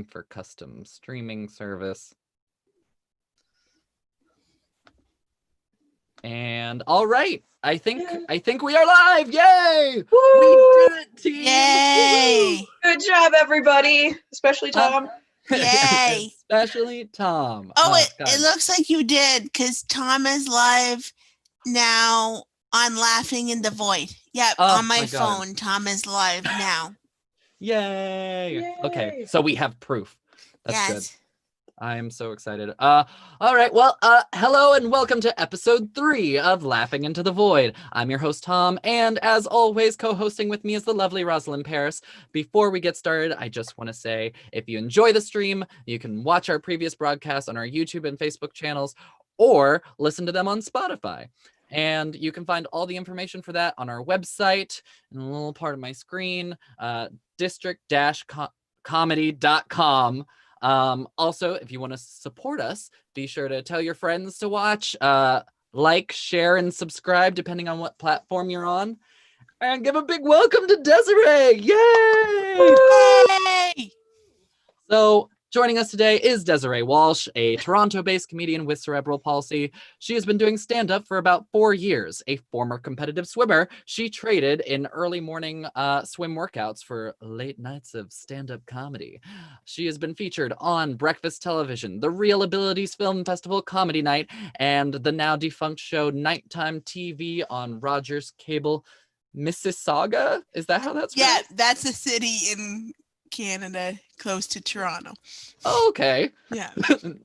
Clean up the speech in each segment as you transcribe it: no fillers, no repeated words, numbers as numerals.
for custom streaming service. And all right, I think we are live. Yay! Woo! We did it, team. Yay! Woo! Good job, everybody, especially Tom. Yay! Especially Tom. It looks like you did, because Tom is live now on Laughing in the Void. Yep, on my phone, Tom is live now. Yay! Okay, so we have proof. That's good. I'm so excited. All right. Well, hello and welcome to episode 3 of Laughing into the Void. I'm your host, Tom, and as always, co-hosting with me is the lovely Rosalind Paris. Before we get started, I just want to say, if you enjoy the stream, you can watch our previous broadcasts on our YouTube and Facebook channels, or listen to them on Spotify. And you can find all the information for that on our website, in a little part of my screen, district-comedy.com. Also, if you want to support us, be sure to tell your friends to watch, like, share, and subscribe, depending on what platform you're on. And give a big welcome to Desiree! Yay! Yay! So, joining us today is Desiree Walsh, a Toronto-based comedian with cerebral palsy. She has been doing stand-up for about 4 years. A former competitive swimmer, she traded in early morning swim workouts for late nights of stand-up comedy. She has been featured on breakfast television, the Real Abilities Film Festival Comedy Night, and the now-defunct show Nighttime TV on Rogers Cable Mississauga? Is that how that's spelled? Yeah, that's a city in Canada close to Toronto. Oh, okay. Yeah.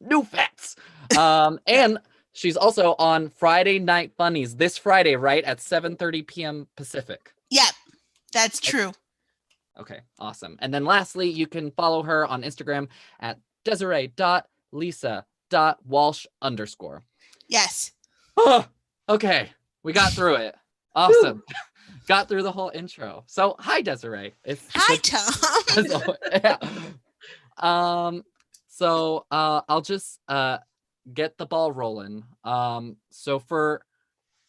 New facts. And she's also on Friday Night Funnies this Friday, right? At 7:30 p.m. Pacific. Yep, that's true. Okay, awesome. And then lastly, you can follow her on Instagram at desiree.lisa.walsh_. Yes. Oh, okay. We got through it. Awesome. Got through the whole intro. So, hi, Desiree. Hi, Tom. Yeah. So I'll just get the ball rolling. So for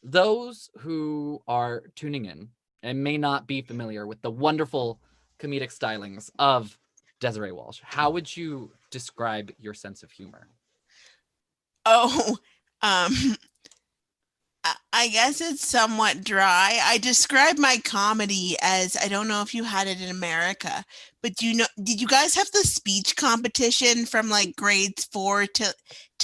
those who are tuning in and may not be familiar with the wonderful comedic stylings of Desiree Walsh, how would you describe your sense of humor? I guess it's somewhat dry. I describe my comedy as, I don't know if you had it in America, but did you guys have the speech competition from like grades 4 to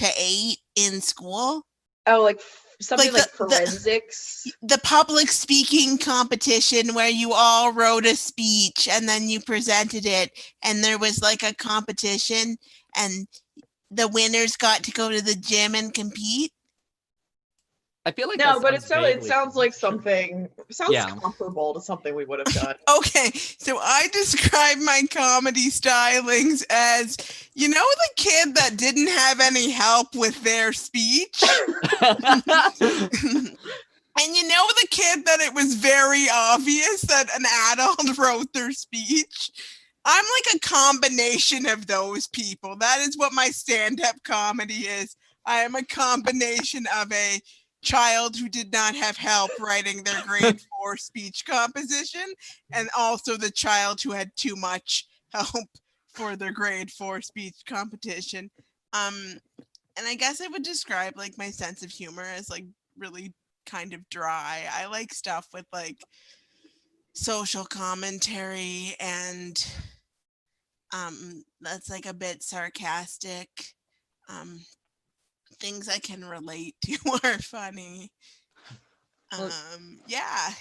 8 in school? Oh, like something like forensics? The public speaking competition where you all wrote a speech and then you presented it, and there was like a competition and the winners got to go to the gym and compete. I feel like no, but it sounds like something. Sounds comparable to something we would have done. Okay, so I describe my comedy stylings as, the kid that didn't have any help with their speech, and the kid that it was very obvious that an adult wrote their speech. I'm like a combination of those people. That is what my stand-up comedy is. I am a combination of a child who did not have help writing their grade 4 speech composition, and also the child who had too much help for their grade 4 speech competition. And I guess I would describe like my sense of humor as like really kind of dry. I like stuff with like social commentary and that's like a bit sarcastic. Things I can relate to are funny. Yeah.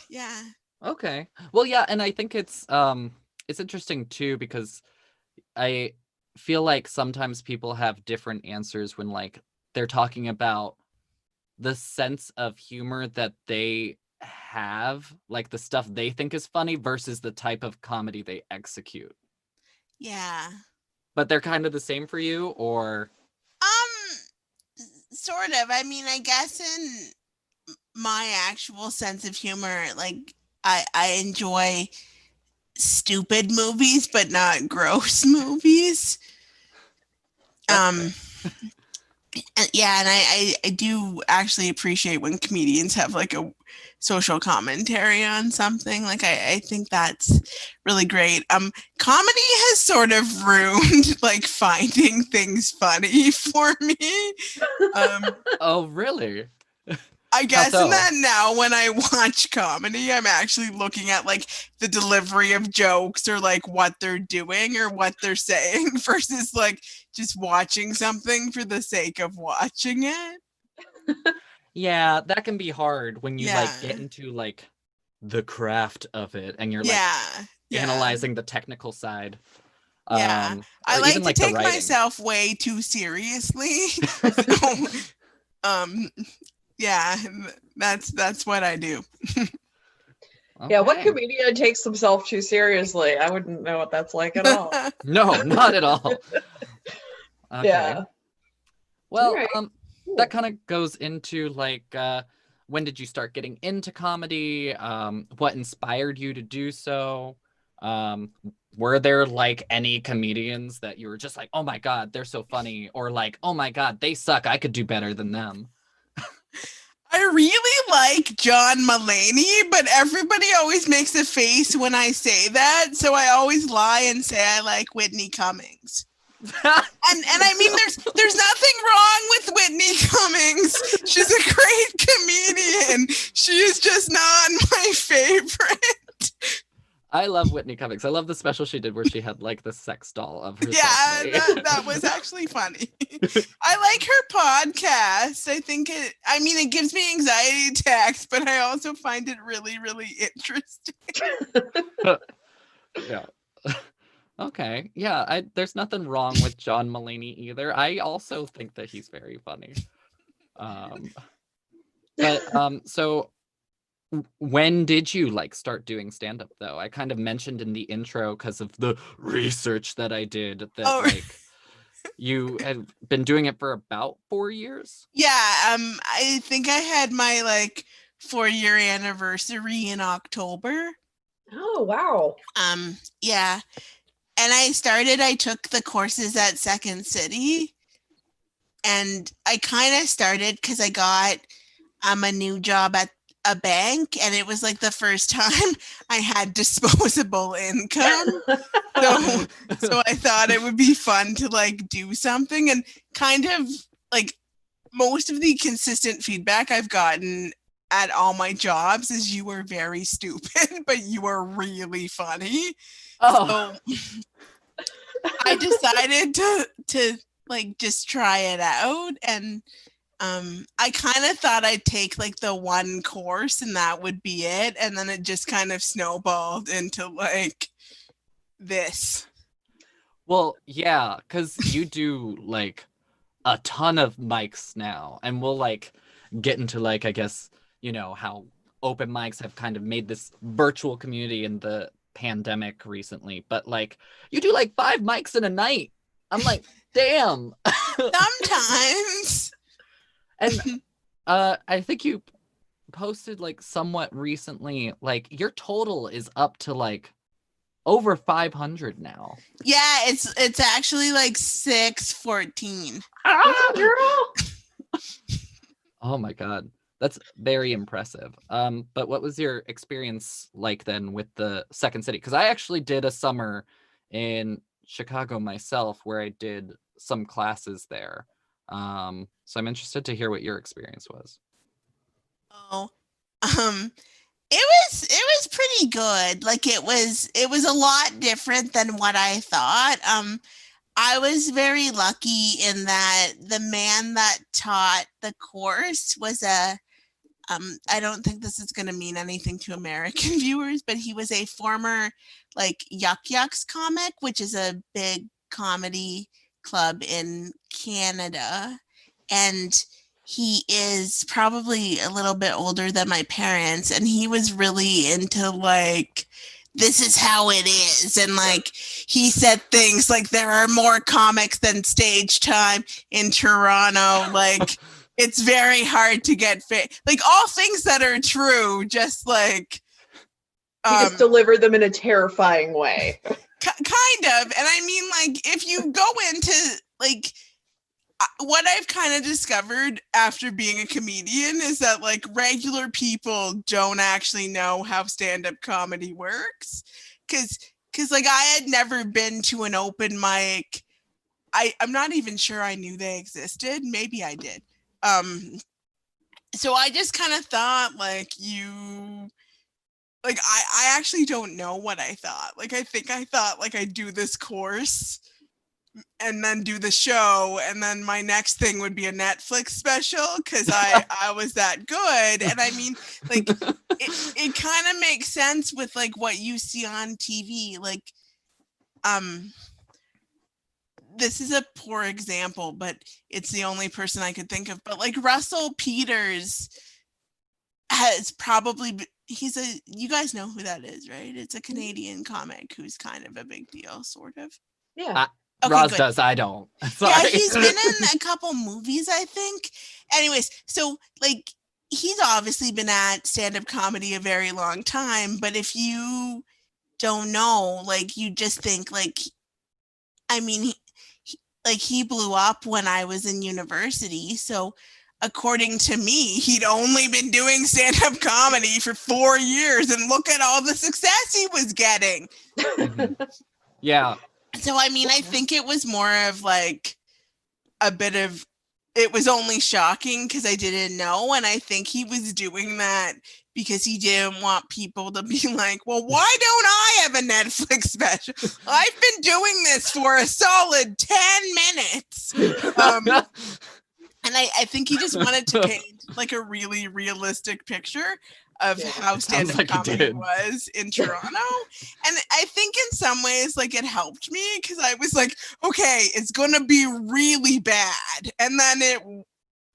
Okay. Well, yeah, and I think it's interesting too, because I feel like sometimes people have different answers when like they're talking about the sense of humor that they have, like the stuff they think is funny versus the type of comedy they execute. Yeah. But they're kind of the same for you, or? Sort of. I mean, I guess in my actual sense of humor, like I enjoy stupid movies, but not gross movies. And I do actually appreciate when comedians have like a social commentary on something. Like I think that's really great. Comedy has sort of ruined like finding things funny for me. Oh, really? I guess so? in that now when I watch comedy, I'm actually looking at like the delivery of jokes or like what they're doing or what they're saying versus like just watching something for the sake of watching it. Yeah, that can be hard when you like Yeah. get into like the craft of it and you're like Yeah. analyzing the technical side. Yeah. Or I even like to the take writing. myself way too seriously. So, yeah, that's what I do. Yeah, what Okay. comedian takes himself too seriously? I wouldn't know what that's like at all. No, not at all. Okay. Yeah. Well, Alright, that kind of goes into like when did you start getting into comedy? What inspired you to do so? Were there like any comedians that you were just like, oh my God, they're so funny, or like, oh my God, they suck, I could do better than them? I really like John Mulaney, but everybody always makes a face when I say that, so I always lie and say I like Whitney Cummings. And I mean, there's nothing wrong with Whitney Cummings. She's a great comedian. She is just not my favorite. I love Whitney Cummings. I love the special she did where she had like the sex doll of herself. Yeah, that was actually funny. I like her podcast. I think it gives me anxiety attacks, but I also find it really, really interesting. Yeah. Okay. Yeah, there's nothing wrong with John Mulaney either. I also think that he's very funny. So when did you like start doing stand-up though? I kind of mentioned in the intro because of the research that I did that like you had been doing it for about 4 years. Yeah, I think I had my like 4-year anniversary in October. Oh, wow. Yeah. And I took the courses at Second City, and I kind of started because I got a new job at a bank, and it was like the first time I had disposable income. So I thought it would be fun to like do something, and kind of like most of the consistent feedback I've gotten at all my jobs is you were very stupid, but you were really funny. Oh. So I decided to like just try it out, and I kind of thought I'd take like the one course and that would be it, and then it just kind of snowballed into like this. Well, yeah, because you do like a ton of mics now, and we'll like get into like, I guess, you know, how open mics have kind of made this virtual community in the pandemic recently, but like you do like 5 mics in a night. I'm like, damn. Sometimes. And I think you posted like somewhat recently, like your total is up to like over 500 now. Yeah, it's actually like 614. Ah, girl. Oh my God. That's very impressive. But what was your experience like then with the Second City? Because I actually did a summer in Chicago myself where I did some classes there. So I'm interested to hear what your experience was. Oh, it was pretty good. Like it was a lot different than what I thought. I was very lucky in that the man that taught the course was I don't think this is going to mean anything to American viewers, but he was a former like Yuck Yucks comic, which is a big comedy club in Canada. And he is probably a little bit older than my parents. And he was really into like, this is how it is. And like, he said things like, there are more comics than stage time in Toronto. Like, it's very hard to get fit. Like all things that are true, just like he just delivered them in a terrifying way. Kind of. And I mean, like, if you go into like what I've kind of discovered after being a comedian is that like regular people don't actually know how stand-up comedy works. Cause like I had never been to an open mic. I'm not even sure I knew they existed. Maybe I did. So I just kind of thought like I actually don't know what I thought. Like I think I thought like I'd do this course and then do the show, and then my next thing would be a Netflix special because I was that good. And I mean, like it kind of makes sense with like what you see on TV. Like this is a poor example, but it's the only person I could think of. But like Russell Peters has probably you guys know who that is, right? It's a Canadian comic who's kind of a big deal, sort of. Yeah. Okay, Roz good. Does. I don't. Sorry. Yeah, he's been in a couple movies, I think. Anyways, so like he's obviously been at stand-up comedy a very long time, but if you don't know, like you just think like, I mean, he blew up when I was in university. So according to me, he'd only been doing stand-up comedy for 4 years, and look at all the success he was getting. Mm-hmm. Yeah. So, I mean, I think it was more of like a bit of, it was only shocking because I didn't know. And I think he was doing that because he didn't want people to be like, well, why don't I have a Netflix special? I've been doing this for a solid 10 minutes. And I think he just wanted to paint like a really realistic picture of how stand-up comedy was in Toronto. And I think in some ways, like it helped me because I was like, okay, it's going to be really bad. And then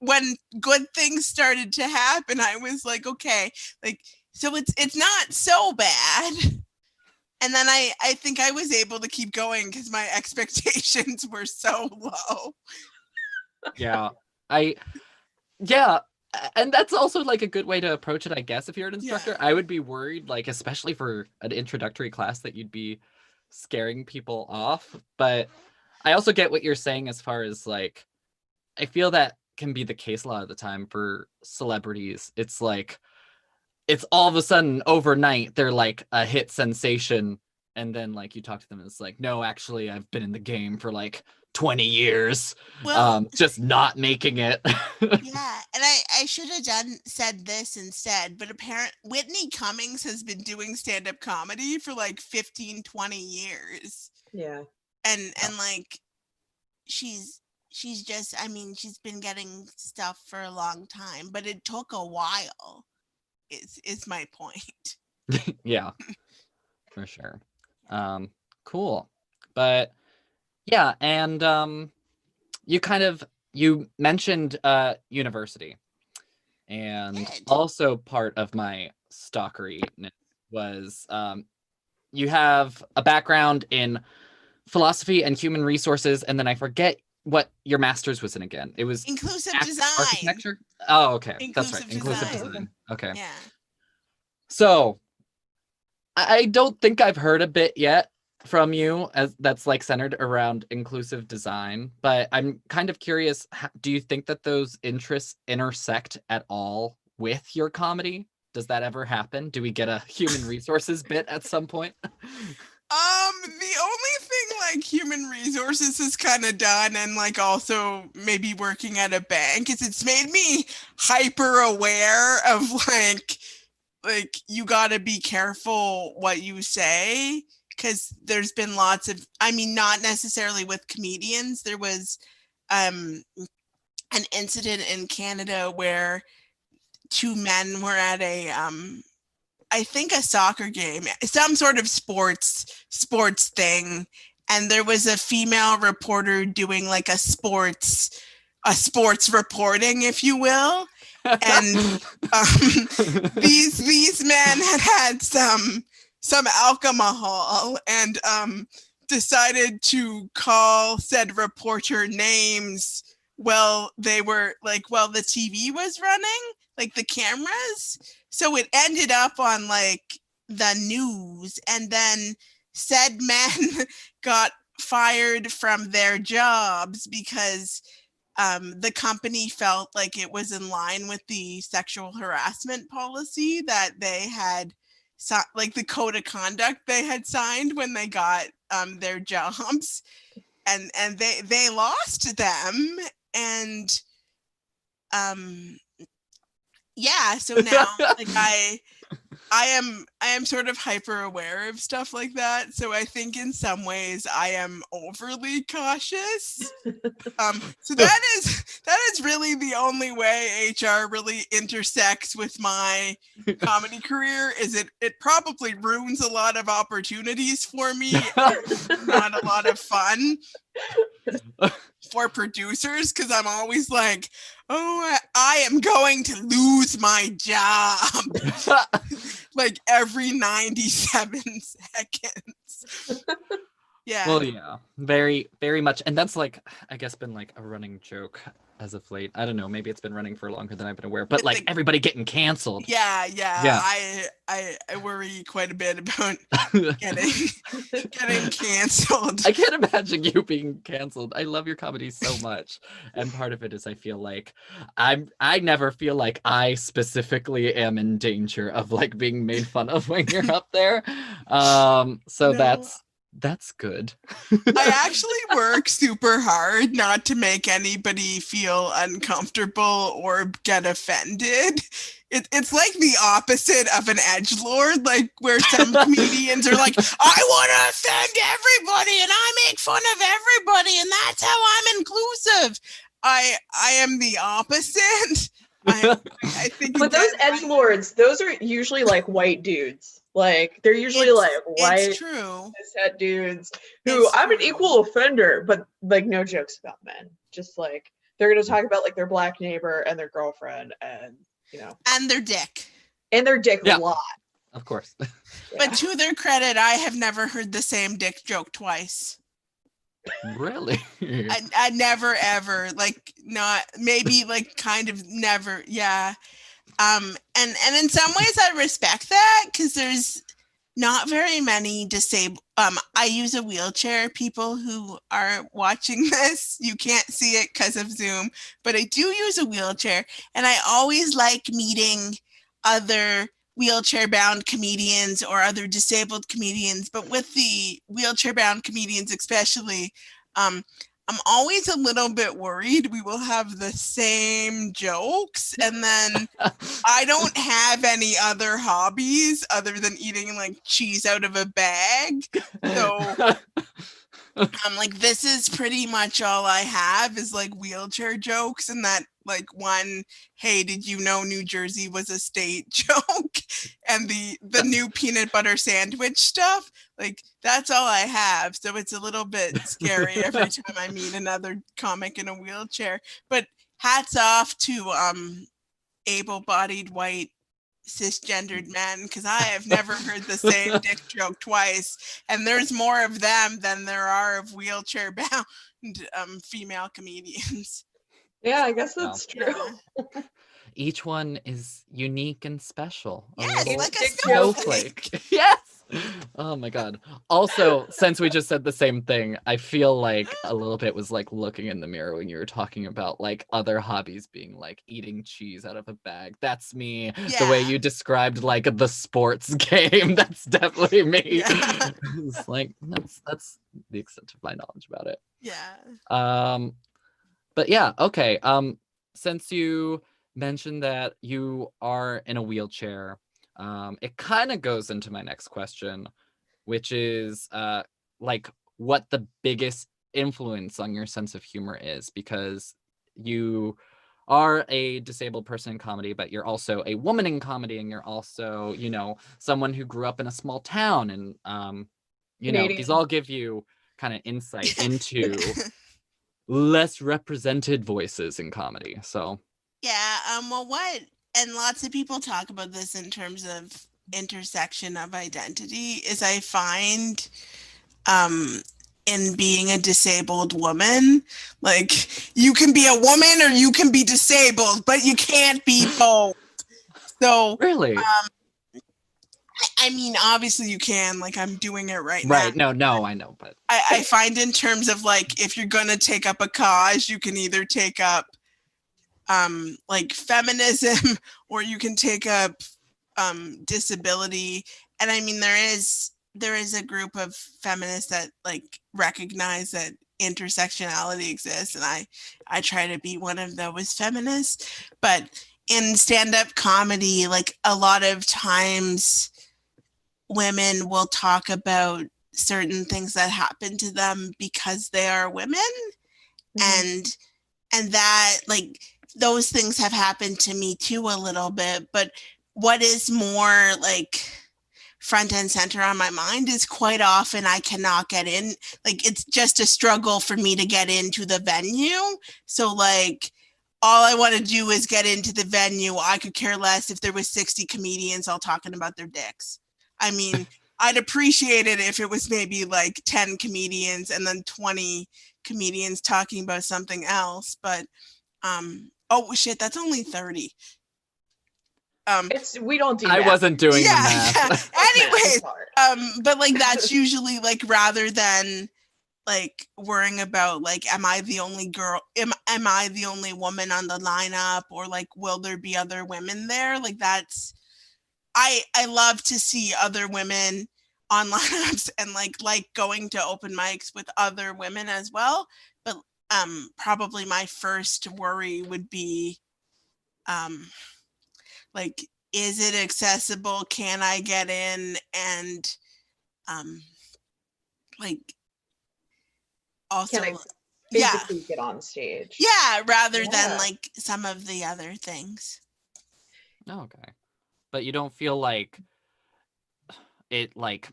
when good things started to happen, I was like, okay, like, so it's not so bad. And then I think I was able to keep going because my expectations were so low. Yeah. And that's also like a good way to approach it, I guess. If you're an instructor, I would be worried, like, especially for an introductory class, that you'd be scaring people off. But I also get what you're saying as far as like, I feel that can be the case a lot of the time for celebrities. It's like, it's all of a sudden overnight, they're like a hit sensation. And then like you talk to them and it's like, no, actually, I've been in the game for like 20 years, just not making it. Yeah, and I should have said this instead, but apparently Whitney Cummings has been doing stand-up comedy for like 15, 20 years. Yeah. And like she's just, I mean, she's been getting stuff for a long time, but it took a while, is my point. Yeah, for sure. Cool. But yeah, and you mentioned university, and also part of my stalkery was you have a background in philosophy and human resources, and then I forget what your master's was in again. It was inclusive design. Architecture? Oh, okay. That's right. Inclusive design. Okay. Yeah. So I don't think I've heard a bit yet from you as that's like centered around inclusive design, but I'm kind of curious, do you think that those interests intersect at all with your comedy? Does that ever happen? Do we get a human resources bit at some point? The only thing like human resources has kind of done, and like also maybe working at a bank, is it's made me hyper aware of like you got to be careful what you say. Because there's been lots of, I mean, not necessarily with comedians. There was an incident in Canada where 2 men were at a, I think a soccer game, some sort of sports thing. And there was a female reporter doing like a sports reporting, if you will. And these men had some alcohol and decided to call said reporter names while they were like, while the TV was running, like the cameras. So it ended up on like the news, and then said men got fired from their jobs because the company felt like it was in line with the sexual harassment policy that they had, like the code of conduct they had signed when they got their jobs, and they lost them, and yeah, so now like I am sort of hyper aware of stuff like that. So I think in some ways I am overly cautious. So that is really the only way HR really intersects with my comedy career. Is it probably ruins a lot of opportunities for me. It's not a lot of fun for producers, because I'm always like, oh, I am going to lose my job like every 97 seconds. Yeah. Well, yeah, very, very much. And that's like, I guess, been like a running joke as of late. I don't know. Maybe it's been running for longer than I've been aware, but like everybody getting canceled. Yeah. I worry quite a bit about getting canceled. I can't imagine you being canceled. I love your comedy so much. And part of it is I feel like I never feel like I specifically am in danger of like being made fun of when you're up there. So no. That's good. I actually work super hard not to make anybody feel uncomfortable or get offended. It's like the opposite of an edgelord, like where some comedians are like, I want to offend everybody and I make fun of everybody and that's how I'm inclusive. I am the opposite. I think. But those edgelords, those are usually like white dudes. Like they're usually like white cishet dudes who I'm an equal offender, but like no jokes about men. Just like they're gonna talk about like their black neighbor and their girlfriend and and their dick. And their dick a lot. Of course. But to their credit, I have never heard the same dick joke twice. Really? I never ever, like, not maybe like kind of never. Yeah. And in some ways I respect that, because there's not very many disabled. I use a wheelchair. People who are watching this, you can't see it because of Zoom, but I do use a wheelchair, and I always like meeting other wheelchair-bound comedians or other disabled comedians. But with the wheelchair-bound comedians especially, I'm always a little bit worried we will have the same jokes, and then I don't have any other hobbies other than eating like cheese out of a bag. So I'm like, this is pretty much all I have is like wheelchair jokes, and that like one, hey, did you know New Jersey was a state joke, and the new peanut butter sandwich stuff. Like that's all I have. So it's a little bit scary every time I meet another comic in a wheelchair. But hats off to able-bodied white cisgendered men, because I have never heard the same dick joke twice, and there's more of them than there are of wheelchair-bound female comedians. Yeah, I guess that's true. Yeah. Each one is unique and special. Yes, like a snowflake. Yes. Oh my God. Also, since we just said the same thing, I feel like a little bit was like looking in the mirror when you were talking about like other hobbies being like eating cheese out of a bag. That's me. Yeah. The way you described like the sports game, that's definitely me. Yeah. It's like that's the extent of my knowledge about it. Yeah. But yeah, okay. Since you mentioned that you are in a wheelchair, it kind of goes into my next question, which is like what the biggest influence on your sense of humor is, because you are a disabled person in comedy, but you're also a woman in comedy, and you're also, someone who grew up in a small town, and these all give you kind of insight into less represented voices in comedy. So yeah, and lots of people talk about this in terms of intersection of identity, is I find in being a disabled woman, like you can be a woman or you can be disabled, but you can't be both. So really, I I mean, obviously you can, like I'm doing it right now. Right. No, I know, but I find in terms of like, if you're going to take up a cause, you can either take up like feminism or you can take up disability. And I mean, there is a group of feminists that like recognize that intersectionality exists, and I try to be one of those feminists. But in stand-up comedy, like a lot of times women will talk about certain things that happen to them because they are women. And that, like, those things have happened to me too a little bit. But what is more like front and center on my mind is quite often I cannot get in. Like, it's just a struggle for me to get into the venue. So like, all I want to do is get into the venue. I could care less if there was 60 comedians all talking about their dicks. I mean, I'd appreciate it if it was maybe like 10 comedians and then 20 comedians talking about something else. But oh shit, that's only 30. We don't do I that. wasn't doing the math. Yeah. Anyway, but like that's usually like, rather than like worrying about like, am I the only girl? Am I the only woman on the lineup, or like, will there be other women there? Like that's, I love to see other women on lineups and like going to open mics with other women as well. But probably my first worry would be like, is it accessible? Can I get in? And like, also, can I physically get on stage? Yeah, rather than like some of the other things. Okay. But you don't feel like it like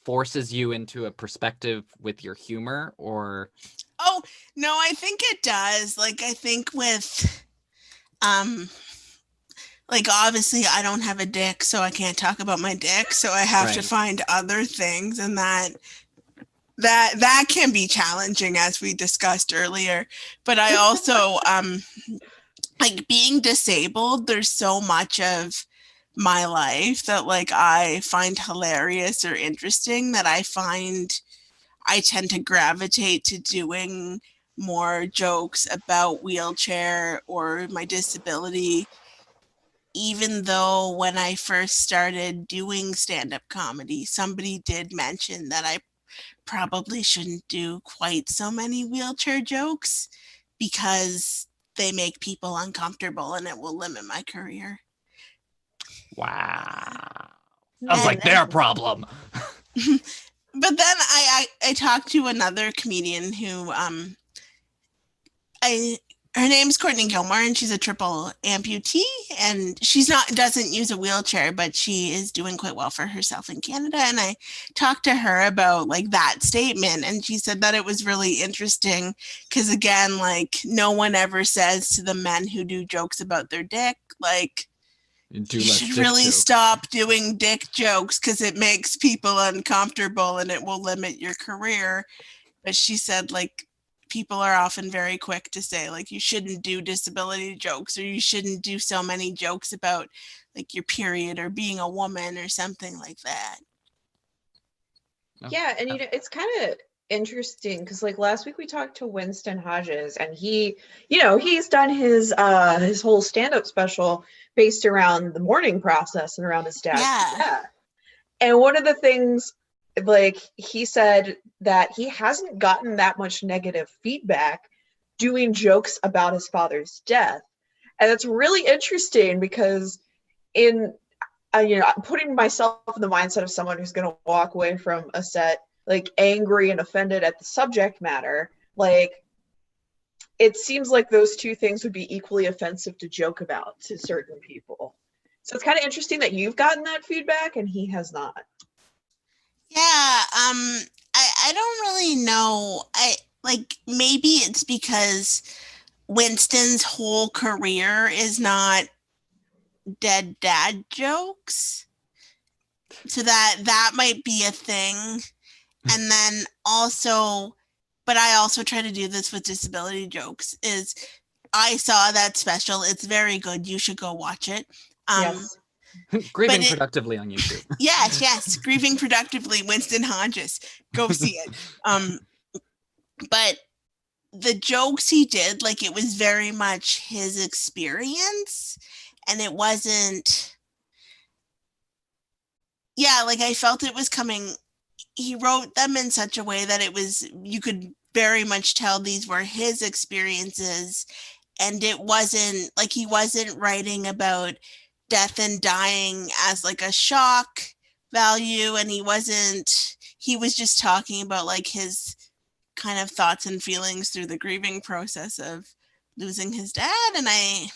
forces you into a perspective with your humor, or? Oh, no, I think it does. Like, I think with like, obviously I don't have a dick, so I can't talk about my dick, so I have to find other things, and that can be challenging, as we discussed earlier. But I also like, being disabled, there's so much of my life that like I find hilarious or interesting, that I tend to gravitate to doing more jokes about wheelchair or my disability, even though when I first started doing stand-up comedy, somebody did mention that I probably shouldn't do quite so many wheelchair jokes because they make people uncomfortable and it will limit my career. Wow. I was like, their problem. But then I talked to another comedian who her name's Courtney Gilmore, and she's a triple amputee, and doesn't use a wheelchair, but she is doing quite well for herself in Canada. And I talked to her about like that statement, and she said that it was really interesting because, again, like, no one ever says to the men who do jokes about their dick, like, you should really stop doing dick jokes because it makes people uncomfortable and it will limit your career. But she said, like, people are often very quick to say, like, you shouldn't do disability jokes, or you shouldn't do so many jokes about like your period or being a woman or something like that. Yeah, and it's kind of interesting because like last week we talked to Winston Hodges, and he, he's done his whole stand-up special based around the mourning process and around his dad's death. And one of the things, like, he said that he hasn't gotten that much negative feedback doing jokes about his father's death. And it's really interesting because in putting myself in the mindset of someone who's going to walk away from a set like angry and offended at the subject matter, like, it seems like those two things would be equally offensive to joke about to certain people. So it's kind of interesting that you've gotten that feedback and he has not. Yeah, I don't really know. Maybe it's because Winston's whole career is not dead dad jokes. So that might be a thing. And then also, but I also try to do this with disability jokes, is I saw that special. It's very good. You should go watch it. Yes. Grieving productively on YouTube. Yes, Grieving Productively, Winston Hodges. Go see it. But the jokes he did, like, it was very much his experience, and it wasn't, like, I felt it was coming, he wrote them in such a way that it was, you could very much tell these were his experiences, and it wasn't, like, he wasn't writing about death and dying as, like, a shock value, and he was just talking about, like, his kind of thoughts and feelings through the grieving process of losing his dad. And I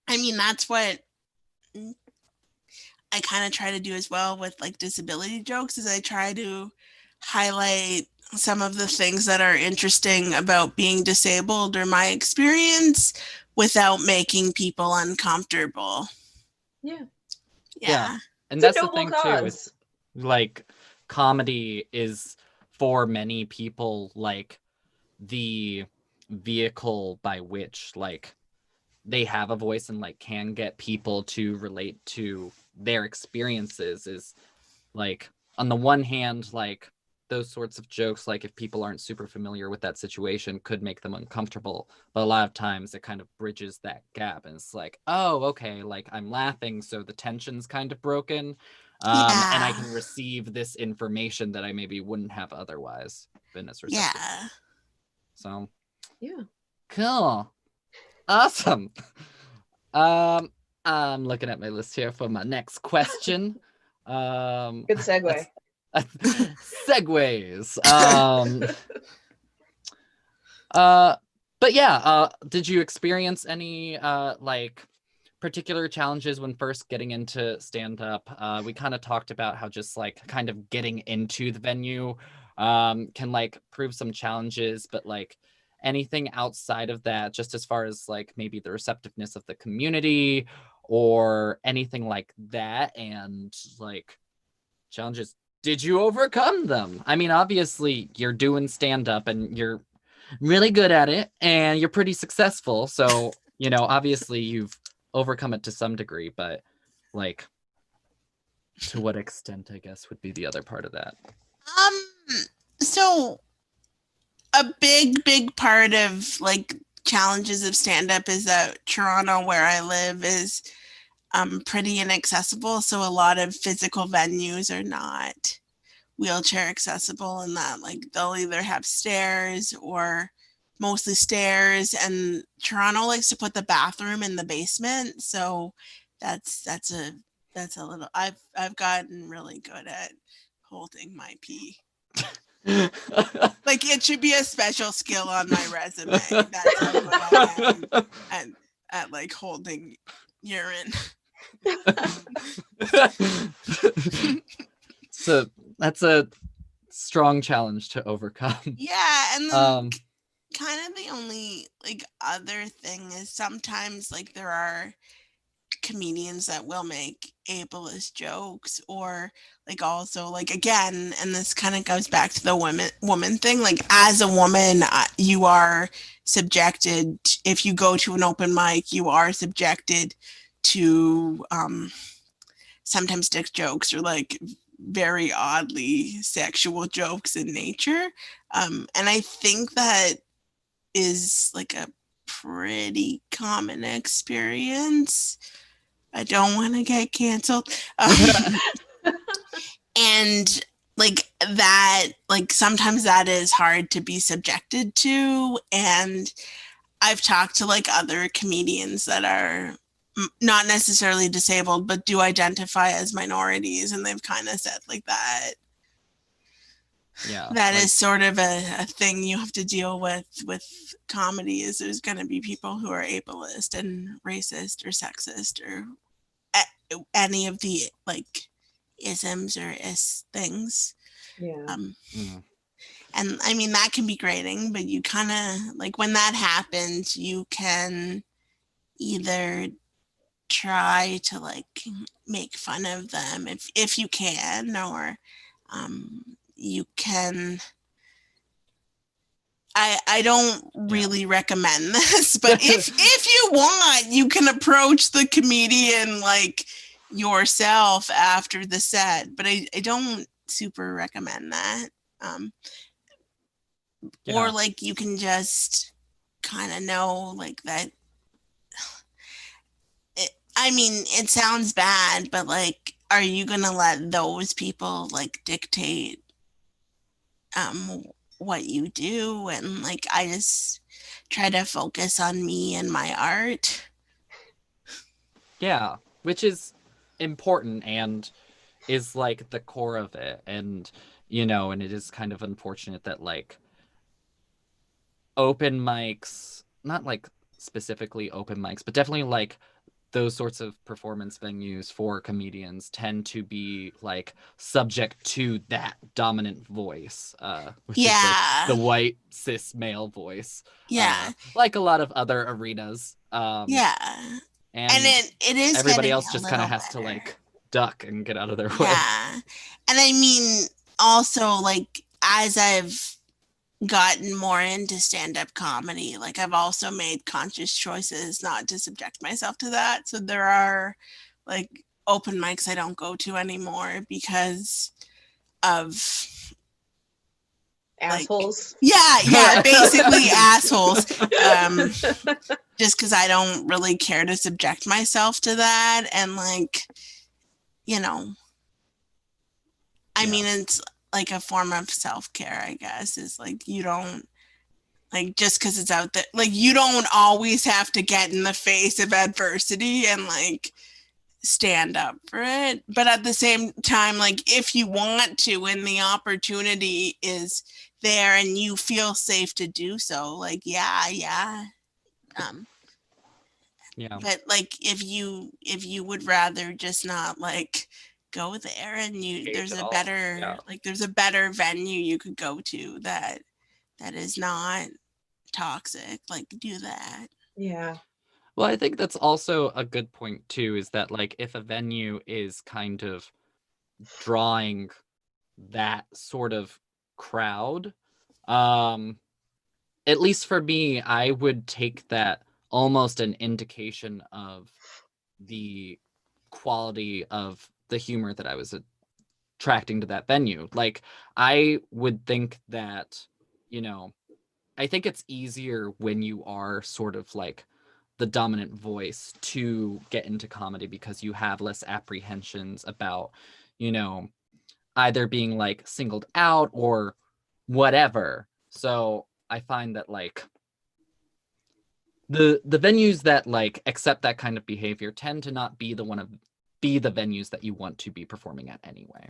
mean, that's what I kind of try to do as well with, like, disability jokes, is I try to highlight some of the things that are interesting about being disabled or my experience without making people uncomfortable. Yeah. And that's the thing too, is like comedy is for many people like the vehicle by which like they have a voice and like can get people to relate to their experiences. Is like, on the one hand, like those sorts of jokes, like if people aren't super familiar with that situation, could make them uncomfortable, but a lot of times it kind of bridges that gap, and it's like, oh, okay, like I'm laughing, so the tension's kind of broken, and I can receive this information that I maybe wouldn't have otherwise been as receptive. So cool, awesome. I'm looking at my list here for my next question. Good segue. Segues. But yeah, did you experience any like particular challenges when first getting into stand-up? We kind of talked about how just like kind of getting into the venue can like prove some challenges, but like anything outside of that, just as far as like maybe the receptiveness of the community or anything like that, and like challenges, did you overcome them? I mean, obviously you're doing stand-up and you're really good at it and you're pretty successful, so you know, obviously you've overcome it to some degree, but like to what extent, I guess, would be the other part of that. So a big part of like challenges of stand-up is that Toronto, where I live, is pretty inaccessible. So a lot of physical venues are not wheelchair accessible, and that like they'll either have stairs or mostly stairs, and Toronto likes to put the bathroom in the basement. So that's a little, I've gotten really good at holding my pee. Like it should be a special skill on my resume. That's how good I am at like holding urine. So that's a strong challenge to overcome. Yeah, and then kind of the only like other thing is sometimes like there are comedians that will make ableist jokes, or like also like again, and this kind of goes back to the woman thing, like as a woman you are subjected, if you go to an open mic, you are subjected to sometimes dick jokes or like very oddly sexual jokes in nature, and I think that is like a pretty common experience. I don't want to get canceled. And like that, like sometimes that is hard to be subjected to. And I've talked to like other comedians that are not necessarily disabled, but do identify as minorities. And they've kind of said like that. Yeah, that like, is sort of a thing you have to deal with comedy, is there's going to be people who are ableist and racist or sexist or any of the like isms or things. And I mean that can be grating, but you kind of like when that happens, you can either try to like make fun of them if you can, or you can, I don't really recommend this, but if you want, you can approach the comedian like yourself after the set, but I don't super recommend that. Or like you can just kind of know like that. It sounds bad, but like, are you gonna let those people like dictate what you do? And like, I just try to focus on me and my art. Yeah, which is important and is like the core of it. And, and it is kind of unfortunate that like open mics, not like specifically open mics, but definitely like those sorts of performance venues for comedians tend to be like subject to that dominant voice, which is like the white cis male voice. Like a lot of other arenas. And it is everybody else just kind of has to like duck and get out of their way. And also like as I've gotten more into stand-up comedy, like I've also made conscious choices not to subject myself to that. So there are like open mics I don't go to anymore because of assholes. Like, basically assholes. Just because I don't really care to subject myself to that. And like, it's like a form of self-care, I guess, is like you don't like just because it's out there, like you don't always have to get in the face of adversity and like stand up for it. But at the same time, like if you want to and the opportunity is there and you feel safe to do so, like but like if you would rather just not like go there and there's a better venue you could go to that is not toxic, like do that. Well, I think that's also a good point too, is that like if a venue is kind of drawing that sort of crowd, at least for me, I would take that almost an indication of the quality of the humor that I was attracting to that venue. Like I would think that, I think it's easier when you are sort of like the dominant voice to get into comedy because you have less apprehensions about, either being like singled out or whatever. So I find that like the venues that like accept that kind of behavior tend to not be the venues that you want to be performing at anyway.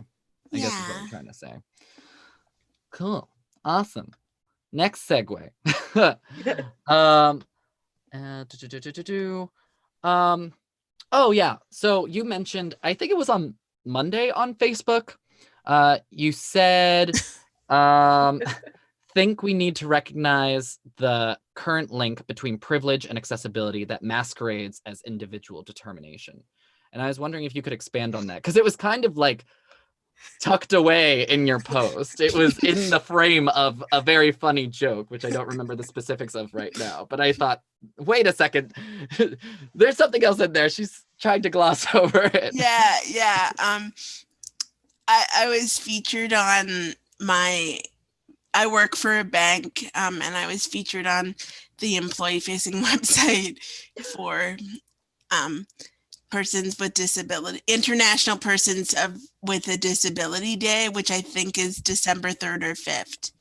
I guess is what I'm trying to say. Cool. Awesome. Next segue. Oh yeah. So you mentioned, I think it was on Monday on Facebook, you said think we need to recognize the current link between privilege and accessibility that masquerades as individual determination. And I was wondering if you could expand on that, because it was kind of like tucked away in your post. It was in the frame of a very funny joke, which I don't remember the specifics of right now. But I thought, wait a second, there's something else in there. She's trying to gloss over it. Yeah. I was featured on I work for a bank, and I was featured on the employee-facing website for persons with disability, International Persons with a Disability Day, which I think is December 3rd or 5th.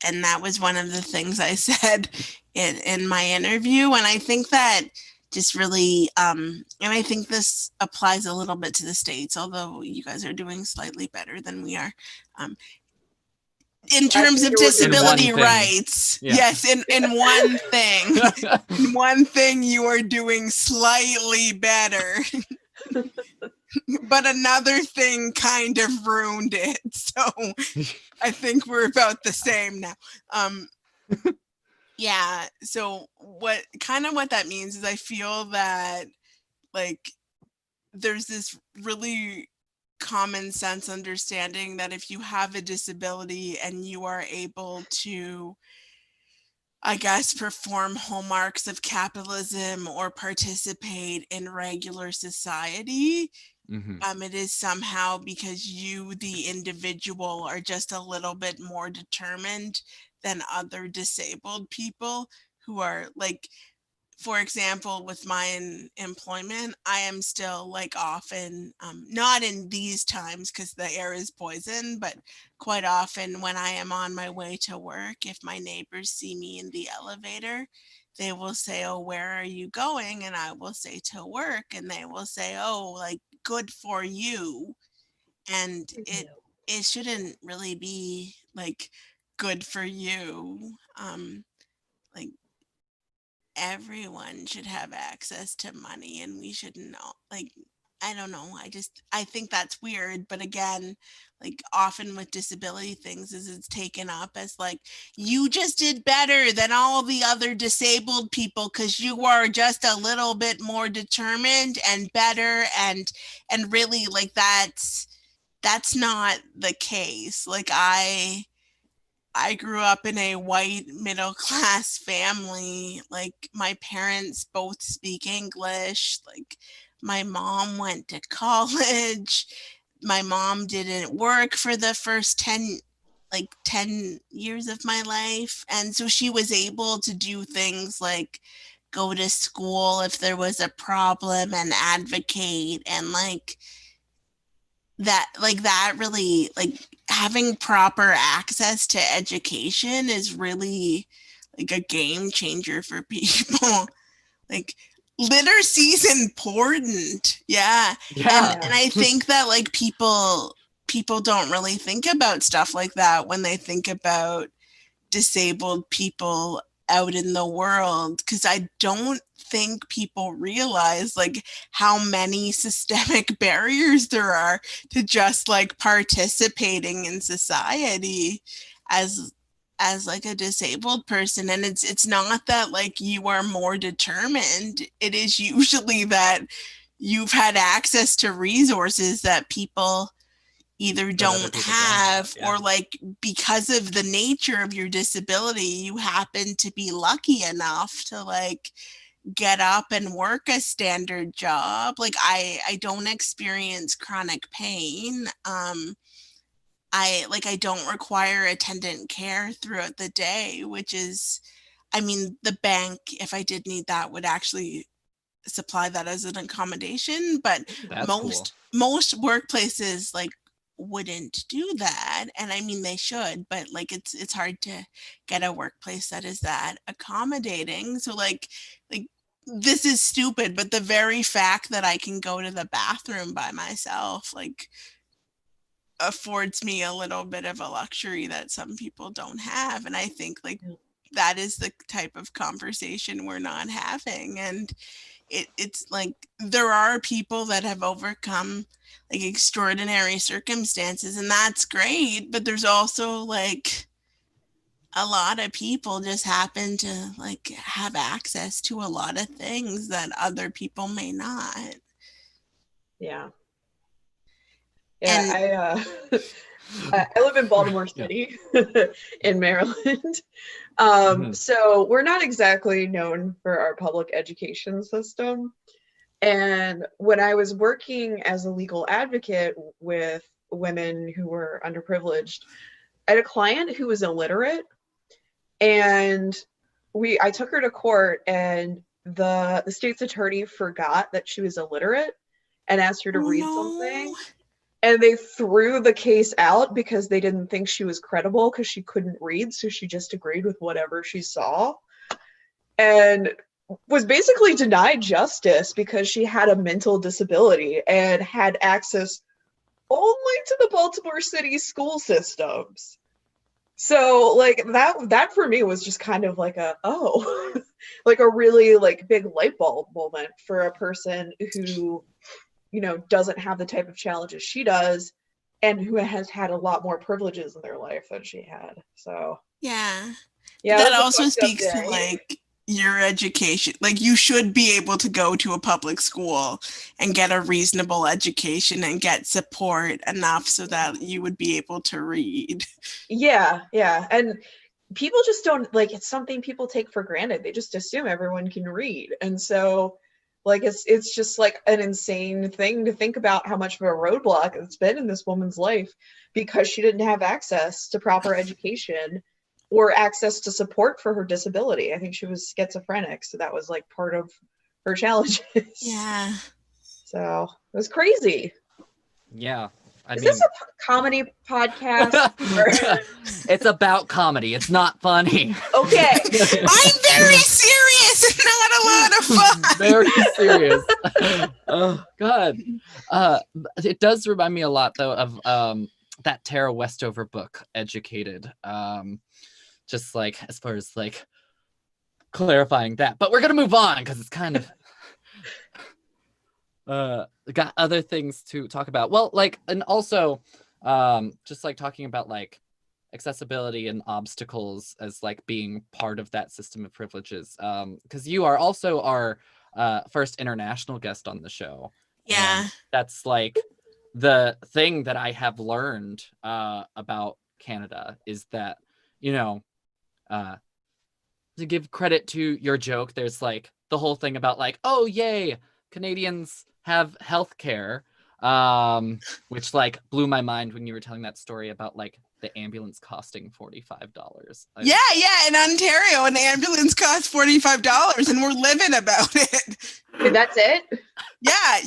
And that was one of the things I said in my interview. And I think that just really, and I think this applies a little bit to the States, although you guys are doing slightly better than we are. In terms of disability rights, yes, in one thing, in one thing you are doing slightly better, but another thing kind of ruined it. So I think we're about the same now. Yeah. So what that means is I feel that like there's this really common sense understanding that if you have a disability and you are able to, I guess, perform hallmarks of capitalism or participate in regular society, It is somehow because you, the individual, are just a little bit more determined than other disabled people who are like, for example, with my employment, I am still like often, not in these times because the air is poison, but quite often when I am on my way to work, if my neighbors see me in the elevator, they will say, "Oh, where are you going?" And I will say, "To work." And they will say, "Oh, like, good for you." And it shouldn't really be like good for you. Like, everyone should have access to money, and we should know, like, I don't know, I think that's weird, but again, like, often with disability things is it's taken up as like, you just did better than all the other disabled people because you are just a little bit more determined and better, and really, like, that's not the case. Like, I grew up in a white middle class family. Like, my parents both speak English. Like, my mom went to college. My mom didn't work for the first 10 years of my life. And so she was able to do things like go to school if there was a problem and advocate, and that really, like, having proper access to education is really like a game changer for people. Like, literacy is important. Yeah. And I think that, like, people don't really think about stuff like that when they think about disabled people out in the world, because I don't think people realize like how many systemic barriers there are to just like participating in society as like a disabled person. And it's not that like you are more determined. It is usually that you've had access to resources that people either don't have, or like because of the nature of your disability, you happen to be lucky enough to like get up and work a standard job. Like, I don't experience chronic pain. I don't require attendant care throughout the day, which is, I mean, the bank, if I did need that, would actually supply that as an accommodation, but most workplaces like wouldn't do that. And I mean, they should, but like it's hard to get a workplace that is that accommodating. So like this is stupid, but the very fact that I can go to the bathroom by myself like affords me a little bit of a luxury that some people don't have. And I think like that is the type of conversation we're not having. And it's like there are people that have overcome like extraordinary circumstances, and that's great, but there's also like a lot of people just happen to like have access to a lot of things that other people may not. Yeah, I live in Baltimore City in Maryland. So we're not exactly known for our public education system. And when I was working as a legal advocate with women who were underprivileged, I had a client who was illiterate, and I took her to court, and the state's attorney forgot that she was illiterate and asked her to read something. And they threw the case out because they didn't think she was credible because she couldn't read. So she just agreed with whatever she saw and was basically denied justice because she had a mental disability and had access only to the Baltimore City school systems. So like that for me was just kind of like like a really like big light bulb moment for a person who, you know, doesn't have the type of challenges she does and who has had a lot more privileges in their life than she had. So yeah that also speaks to like your education. Like, you should be able to go to a public school and get a reasonable education and get support enough so that you would be able to read. Yeah and people just don't, like, it's something people take for granted. They just assume everyone can read. And so Like it's just like an insane thing to think about how much of a roadblock it's been in this woman's life because she didn't have access to proper education or access to support for her disability. I think she was schizophrenic, so that was like part of her challenges. Yeah. So it was crazy. Yeah. Is this a comedy podcast? It's about comedy. It's not funny. Okay. I'm very serious and not a lot of fun. Very serious. Oh, God. It does remind me a lot, though, of that Tara Westover book, Educated. Just like, as far as like clarifying that. But we're going to move on because it's kind of... got other things to talk about. Well, like, and also just like talking about like accessibility and obstacles as like being part of that system of privileges, because you are also our first international guest on the show. Yeah, and that's like the thing that I have learned about Canada is that, you know, to give credit to your joke, there's like the whole thing about like, oh yay, Canadians have healthcare, which like blew my mind when you were telling that story about like the ambulance costing $45. Yeah, in Ontario, an ambulance costs $45, and we're living about it. Wait, that's it? Yeah.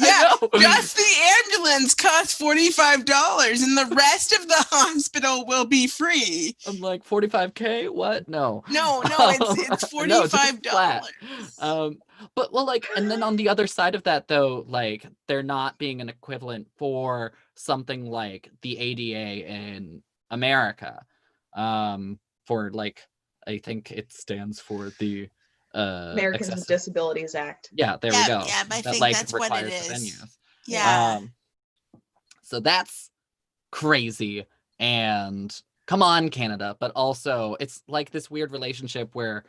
Just the ambulance costs $45, and the rest of the hospital will be free. I'm like, $45K? What? No, it's $45. But well, like, and then on the other side of that, though, like, there not being an equivalent for something like the ADA in America, for like, I think it stands for the Americans with Disabilities Act. Yeah, there we go. Yeah, but I think like, that's what it is. Venues. Yeah. So that's crazy. And come on, Canada. But also, it's like this weird relationship where,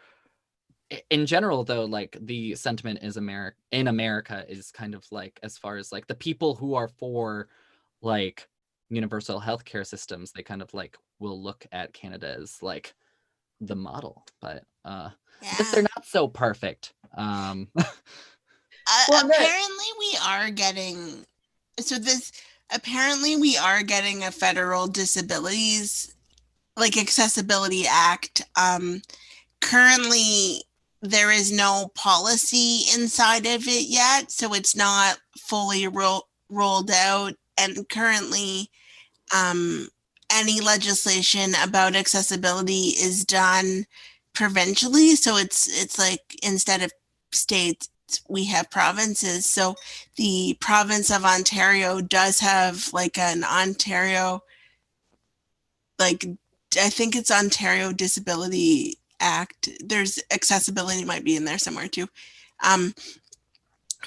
in general, though, like the sentiment is in America is kind of like, as far as like the people who are for like universal healthcare systems, they kind of like will look at Canada as like the model, but they're not so perfect. Apparently we are getting a federal disabilities like accessibility act. Currently there is no policy inside of it yet, so it's not fully rolled out, and currently any legislation about accessibility is done provincially, so it's like instead of states we have provinces. So the province of Ontario does have like an Ontario, like I think it's Ontario Disability Act. There's accessibility might be in there somewhere too.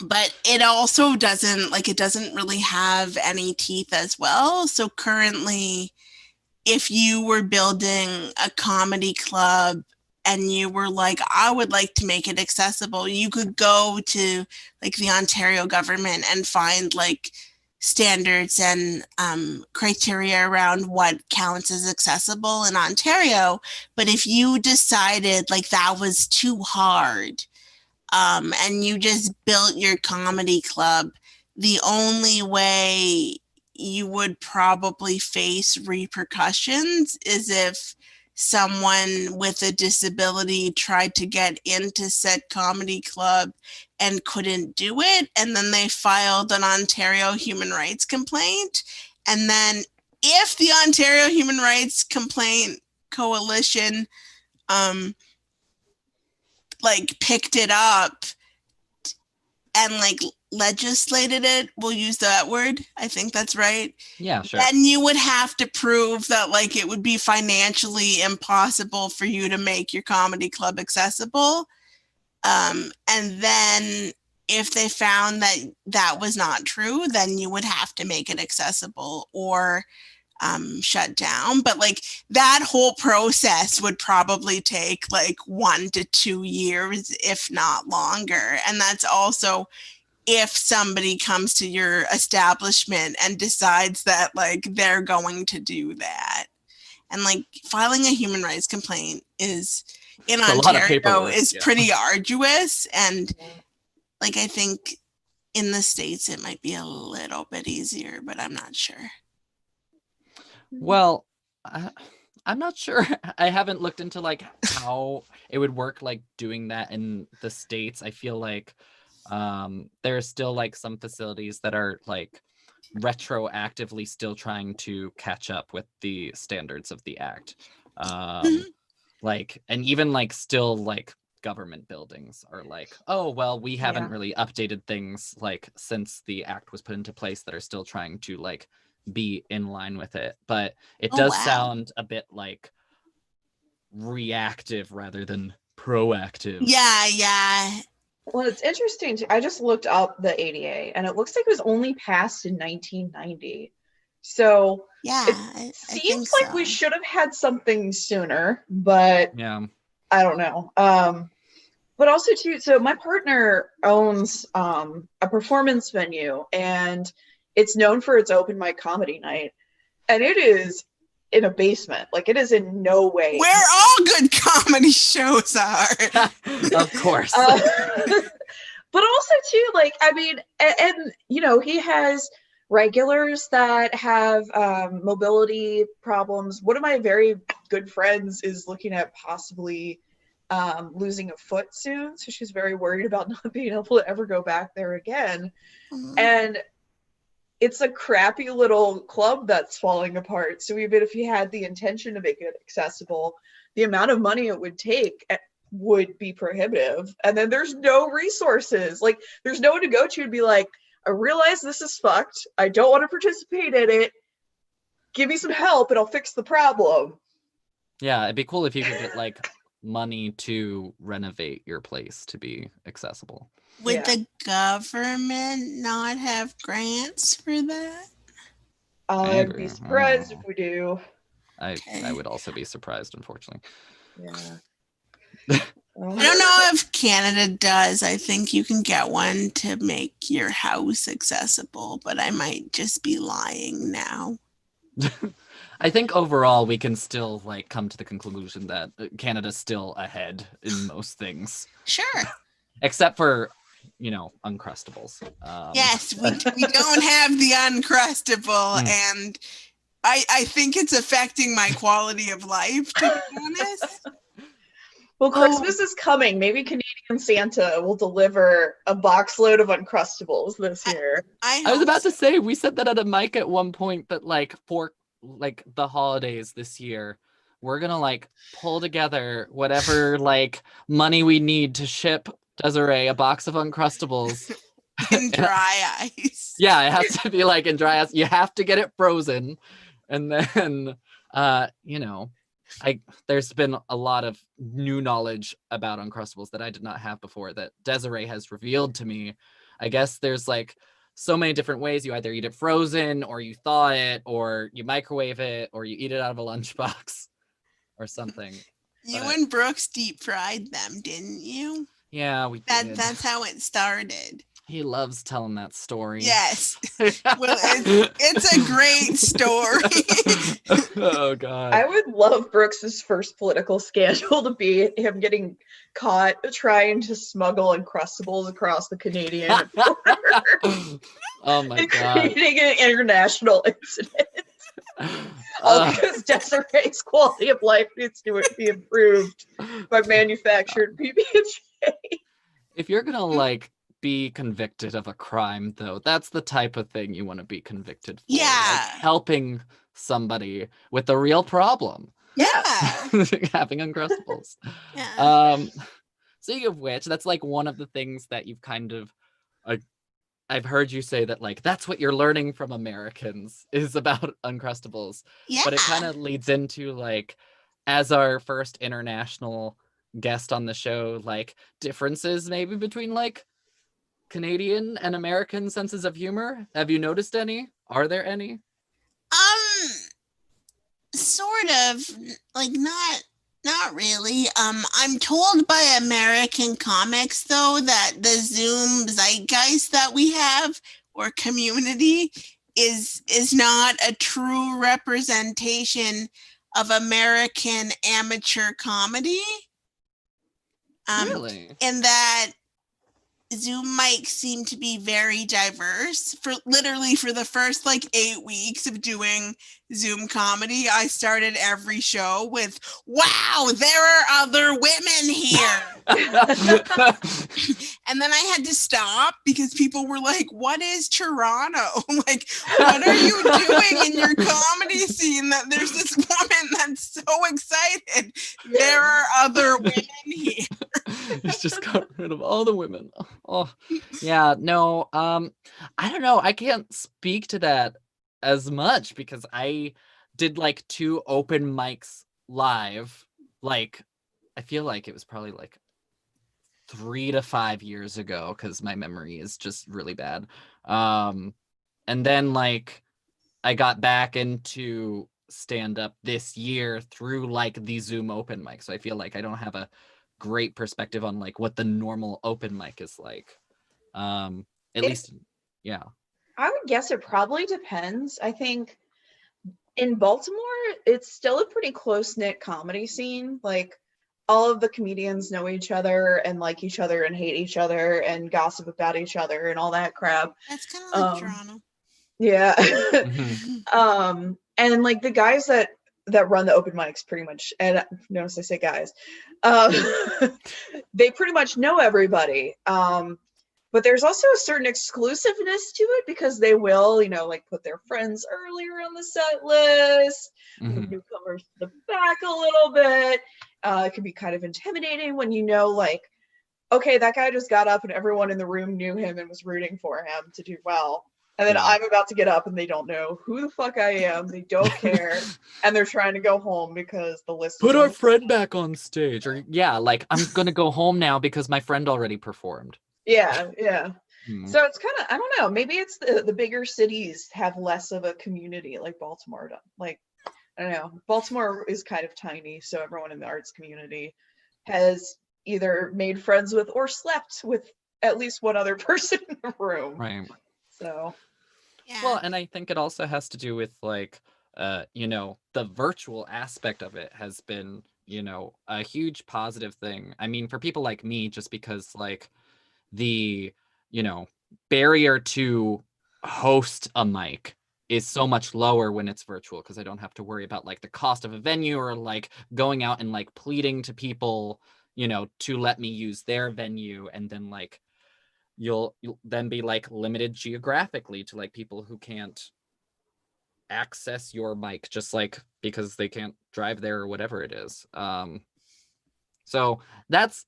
But it also doesn't really have any teeth as well. So currently, if you were building a comedy club and you were like, I would like to make it accessible, you could go to like the Ontario government and find like standards and criteria around what counts as accessible in Ontario. But if you decided like that was too hard, and you just built your comedy club, the only way you would probably face repercussions is if someone with a disability tried to get into said comedy club and couldn't do it, and then they filed an Ontario human rights complaint. And then if the Ontario Human Rights Complaint Coalition like picked it up and like legislated it, we'll use that word, I think that's right. Yeah, sure. Then you would have to prove that like it would be financially impossible for you to make your comedy club accessible. And then if they found that that was not true, then you would have to make it accessible or shut down. But like that whole process would probably take like 1 to 2 years, if not longer. And that's also if somebody comes to your establishment and decides that like they're going to do that. And like filing a human rights complaint is in Ontario is pretty arduous, and Like, I think in the States it might be a little bit easier, but I'm not sure. Well, I'm not sure. I haven't looked into like how it would work, like doing that in the States. I feel like there's still like some facilities that are like retroactively still trying to catch up with the standards of the act. Like, and even like still like government buildings are like, oh, well, we haven't really updated things like since the act was put into place, that are still trying to like be in line with it. But it does sound a bit like reactive rather than proactive. Yeah. Well, it's interesting too. I just looked up the ADA and it looks like it was only passed in 1990. So it seems like we should have had something sooner, but I don't know. But also too, so my partner owns a performance venue, and it's known for its open mic comedy night, and it is in a basement. Like, it is in no way where all good comedy shows are. Of course. But also too, like, I mean, and you know, he has regulars that have mobility problems. One of my very good friends is looking at possibly losing a foot soon, so she's very worried about not being able to ever go back there again. And it's a crappy little club that's falling apart. So even if you had the intention to make it accessible, the amount of money it would take would be prohibitive. And then there's no resources. Like, there's no one to go to and be like, I realize this is fucked. I don't want to participate in it. Give me some help and I'll fix the problem. Yeah, it'd be cool if you could get like money to renovate your place to be accessible. Would the government not have grants for that? I'd be surprised if we do. I would also be surprised, unfortunately. Yeah. I don't know if Canada does. I think you can get one to make your house accessible, but I might just be lying now. I think overall we can still like come to the conclusion that Canada's still ahead in most things. Sure. Except for, you know, Uncrustables. Yes, we don't have the Uncrustable, and I think it's affecting my quality of life, to be honest. Well, Christmas is coming. Maybe Canadian Santa will deliver a box load of Uncrustables this year. I was about to say, we said that at a mic at one point, that like for like the holidays this year, we're gonna like pull together whatever like money we need to ship Desiree a box of Uncrustables. In dry ice. Yeah, it has to be like in dry ice. You have to get it frozen. And then, you know, there's been a lot of new knowledge about Uncrustables that I did not have before that Desiree has revealed to me. I guess there's like so many different ways. You either eat it frozen, or you thaw it, or you microwave it, or you eat it out of a lunchbox or something. You and Brooks deep fried them, didn't you? Yeah, we did. That's how it started. He loves telling that story. Yes. Well, it's a great story. Oh, God. I would love Brooks's first political scandal to be him getting caught trying to smuggle Uncrustables across the Canadian border. Oh, my God. Creating an international incident. All because Desiree's quality of life needs to be improved by manufactured PB&J. If you're going to, like, be convicted of a crime, though, that's the type of thing you want to be convicted for. Yeah. Like helping somebody with a real problem. Yeah. Having Uncrustables. Yeah. Speaking of which, that's like one of the things that you've kind of I've heard you say that like that's what you're learning from Americans is about Uncrustables. Yeah. But it kind of leads into like, as our first international guest on the show, like differences maybe between like Canadian and American senses of humor. Have you noticed any? Are there any? Sort of, like not really. I'm told by American comics though that the Zoom zeitgeist that we have, or community, is not a true representation of American amateur comedy. Really? And that Zoom mics seem to be very diverse. For the first like 8 weeks of doing Zoom comedy, I started every show with, "Wow, there are other women here." And then I had to stop because people were like, "What is Toronto? Like, what are you doing in your comedy scene that there's this woman that's so excited? There are other women here." It's just got rid of all the women. Oh, yeah, no, I don't know. I can't speak to that as much because I did like 2 open mics live. Like, I feel like it was probably like 3 to 5 years ago because my memory is just really bad. And then like I got back into stand up this year through like the Zoom open mic. So I feel like I don't have a great perspective on like what the normal open mic is like. At least, yeah. I would guess it probably depends. I think in Baltimore, it's still a pretty close-knit comedy scene. Like, all of the comedians know each other and like each other and hate each other and gossip about each other and all that crap. That's kind of like Toronto. Yeah. Mm-hmm. And like the guys that run the open mics pretty much, and notice I say guys, they pretty much know everybody. But there's also a certain exclusiveness to it because they will, like put their friends earlier on the set list, move newcomers to the back a little bit. It can be kind of intimidating when like, okay, that guy just got up and everyone in the room knew him and was rooting for him to do well. And then I'm about to get up and they don't know who the fuck I am. They don't care. And they're trying to go home because the list Put our friend back on stage. Or like, I'm going to go home now because my friend already performed. Yeah. So it's kind of, I don't know, maybe it's the bigger cities have less of a community like Baltimore. Like, I don't know, Baltimore is kind of tiny, so everyone in the arts community has either made friends with or slept with at least one other person in the room. Right. So, yeah. Well, and I think it also has to do with like, the virtual aspect of it has been, a huge positive thing. I mean, for people like me, just because like the, barrier to host a mic is so much lower when it's virtual because I don't have to worry about like the cost of a venue or like going out and like pleading to people, to let me use their venue, and then like you'll then be like limited geographically to like people who can't access your mic just like because they can't drive there or whatever it is. So that's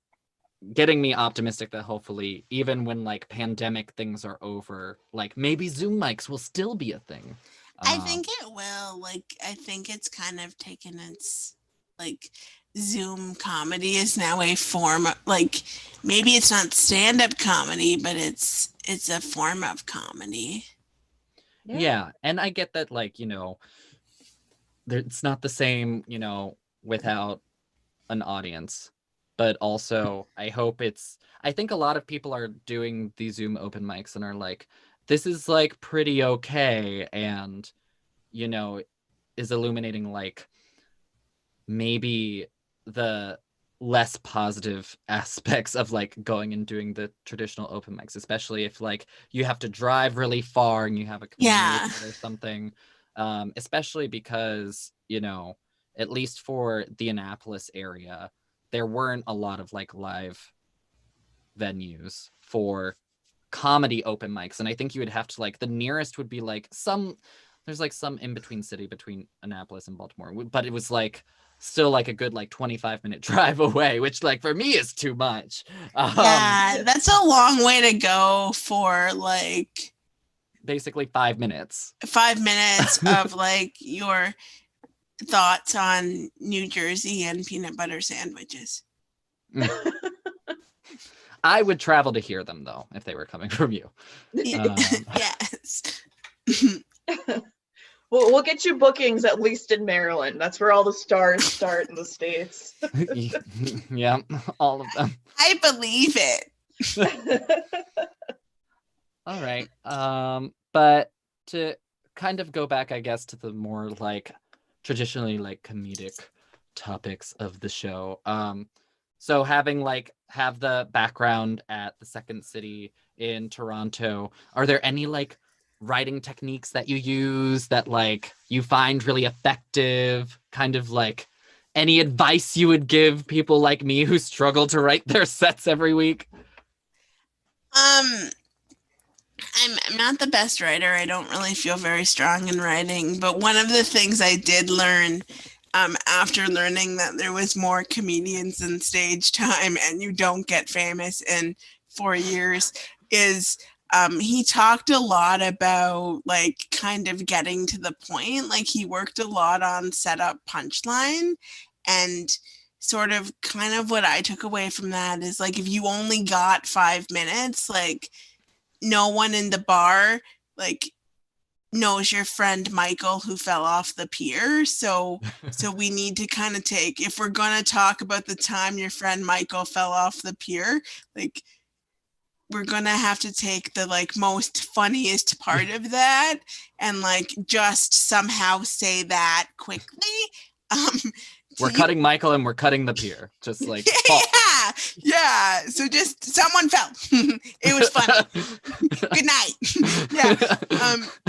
getting me optimistic that hopefully even when like pandemic things are over, like maybe Zoom mics will still be a thing. I think it will. Like, I think it's kind of taken its like Zoom comedy is now a form of, like, maybe it's not stand-up comedy, but it's a form of comedy. Yeah, and I get that, like, it's not the same, without an audience. But also, I think a lot of people are doing the Zoom open mics and are like, this is like pretty okay, and, is illuminating like maybe the less positive aspects of like going and doing the traditional open mics, especially if like you have to drive really far and you have a commute or something. Especially because, at least for the Annapolis area, there weren't a lot of like live venues for comedy open mics. And I think you would have to like, the nearest would be like there's like some in between city between Annapolis and Baltimore, but it was like still like a good like 25-minute drive away, which like for me is too much. Yeah, that's a long way to go for like basically 5 minutes. 5 minutes of like your thoughts on New Jersey and peanut butter sandwiches. I would travel to hear them though if they were coming from you. Yes. We'll get you bookings at least in Maryland. That's where all the stars start in the States. Yeah, all of them. I believe it. All right. But to kind of go back, I guess, to the more like traditionally like comedic topics of the show. So having have the background at the Second City in Toronto, are there any writing techniques that you use that you find really effective? Kind of any advice you would give people like me who struggle to write their sets every week? I'm not the best writer. I don't really feel very strong in writing, but one of the things I did learn after learning that there was more comedians than stage time and you don't get famous in 4 years is he talked a lot about kind of getting to the point. He worked a lot on setup punchline, and sort of kind of what I took away from that is if you only got 5 minutes, no one in the bar knows your friend Michael who fell off the pier. So we need to kind of take, if we're going to talk about the time your friend Michael fell off the pier, we're going to have to take the most funniest part of that and just somehow say that quickly. We're cutting Michael and we're cutting the pier. Just yeah. So just someone fell. It was funny. Good night. Yeah.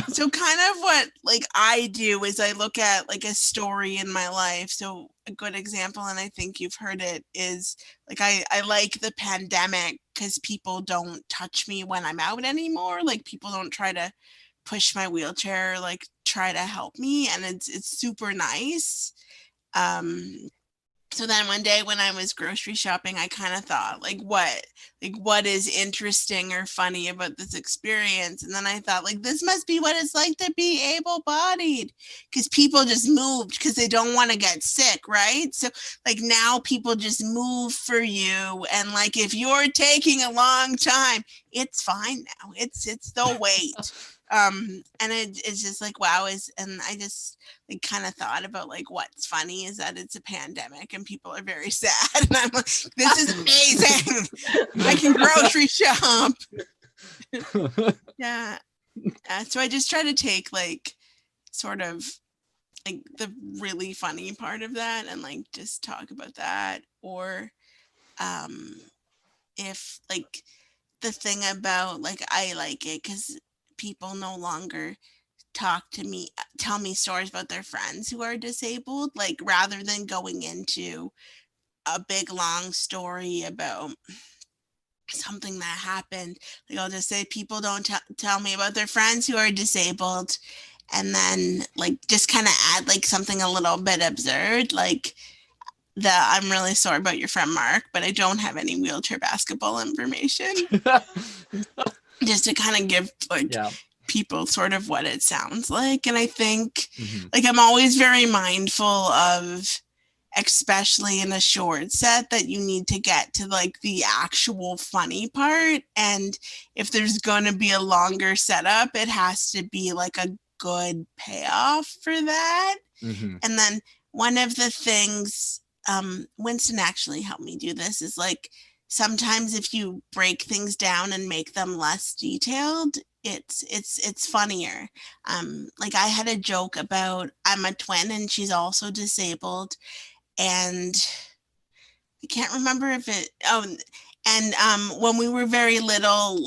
So kind of what I do is I look at a story in my life. So a good example, and I think you've heard it, is I like the pandemic because people don't touch me when I'm out anymore. People don't try to push my wheelchair, try to help me, and it's super nice. So then one day when I was grocery shopping, I kind of thought what is interesting or funny about this experience? And then I thought this must be what it's like to be able-bodied, because people just moved because they don't want to get sick, right? So now people just move for you, and if you're taking a long time, it's fine now. It's the wait. And it's just wow, and I just kind of thought about what's funny is that it's a pandemic and people are very sad, and I'm this is amazing. I can grocery shop. Yeah. So I just try to take sort of the really funny part of that and just talk about that, or if the thing about I like it because people no longer tell me stories about their friends who are disabled, rather than going into a big long story about something that happened. I'll just say people don't tell me about their friends who are disabled, and then just kind of add something a little bit absurd, I'm really sorry about your friend Mark, but I don't have any wheelchair basketball information. Just to kind of give people sort of what it sounds like. And I think I'm always very mindful of, especially in a short set, that you need to get to the actual funny part. And if there's going to be a longer setup, it has to be a good payoff for that. And then one of the things, Winston actually helped me do this, is sometimes if you break things down and make them less detailed, it's funnier. I had a joke about I'm a twin and she's also disabled, and I can't remember if it when we were very little,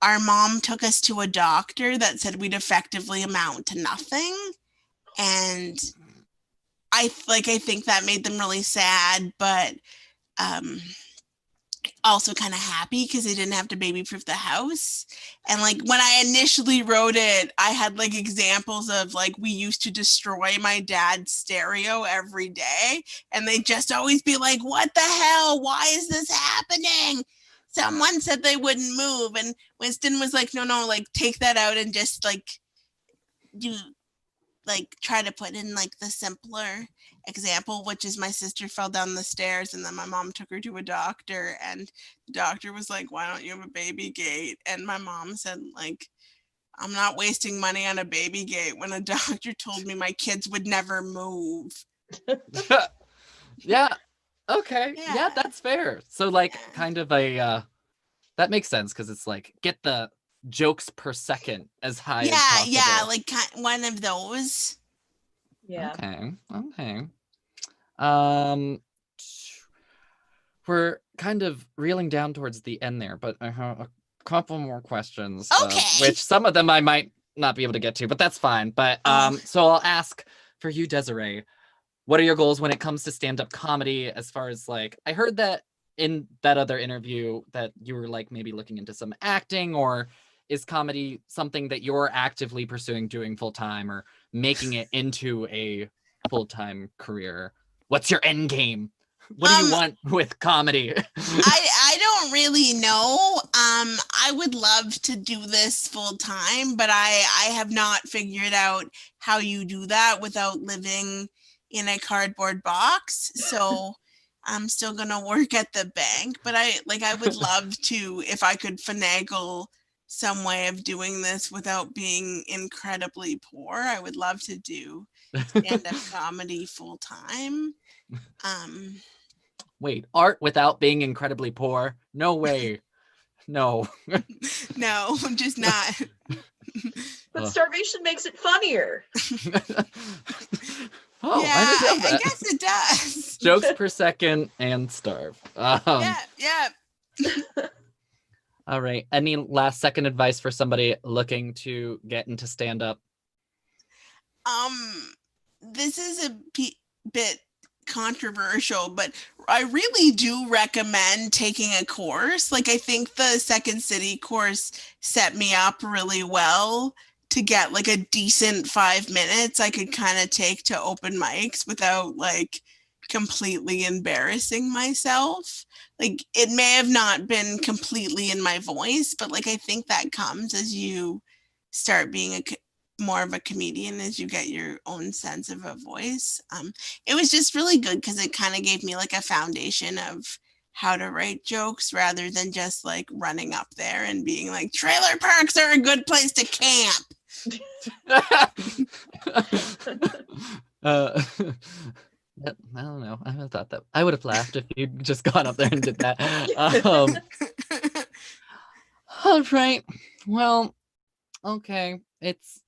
our mom took us to a doctor that said we'd effectively amount to nothing, and I think that made them really sad, but also kind of happy because they didn't have to baby proof the house. And when I initially wrote it, I had examples of we used to destroy my dad's stereo every day, and they'd just always be what the hell, why is this happening? Someone said they wouldn't move, and Winston was no, take that out and just do try to put in the simpler example, which is my sister fell down the stairs and then my mom took her to a doctor, and the doctor was why don't you have a baby gate? And my mom said I'm not wasting money on a baby gate when a doctor told me my kids would never move. Yeah. Okay. Yeah, that's fair. So kind of a that makes sense, because it's get the jokes per second as high as possible. Yeah, one of those. Yeah. Okay. we're kind of reeling down towards the end there, but I have a couple more questions. Okay. Which some of them I might not be able to get to, but that's fine. But so I'll ask for you, Desiree, what are your goals when it comes to stand-up comedy? As far as like, I heard that in that other interview that you were like maybe looking into some acting, or is comedy something that you're actively pursuing doing full-time or making it into a full-time career? What's your end game? What do you want with comedy? I don't really know. I would love to do this full time, but I have not figured out how you do that without living in a cardboard box. So I'm still gonna work at the bank, but I would love to, if I could finagle some way of doing this without being incredibly poor. I would love to do stand-up comedy full time. Wait, art without being incredibly poor? No way. No. No, I'm just not. But starvation makes it funnier. Oh, yeah, I guess it does. Jokes per second and starve. Yeah. All right. Any last second advice for somebody looking to get into stand-up? This is a bit controversial, but I really do recommend taking a course. Like, I think the Second City course set me up really well to get like a decent 5 minutes I could kind of take to open mics without like completely embarrassing myself. Like, it may have not been completely in my voice, but like I think that comes as you start being more of a comedian, as you get your own sense of a voice. It was just really good because it kind of gave me like a foundation of how to write jokes rather than just like running up there and being like, trailer parks are a good place to camp. I don't know. I haven't thought that. I would have laughed if you'd just gone up there and did that. All right. Well, okay. It's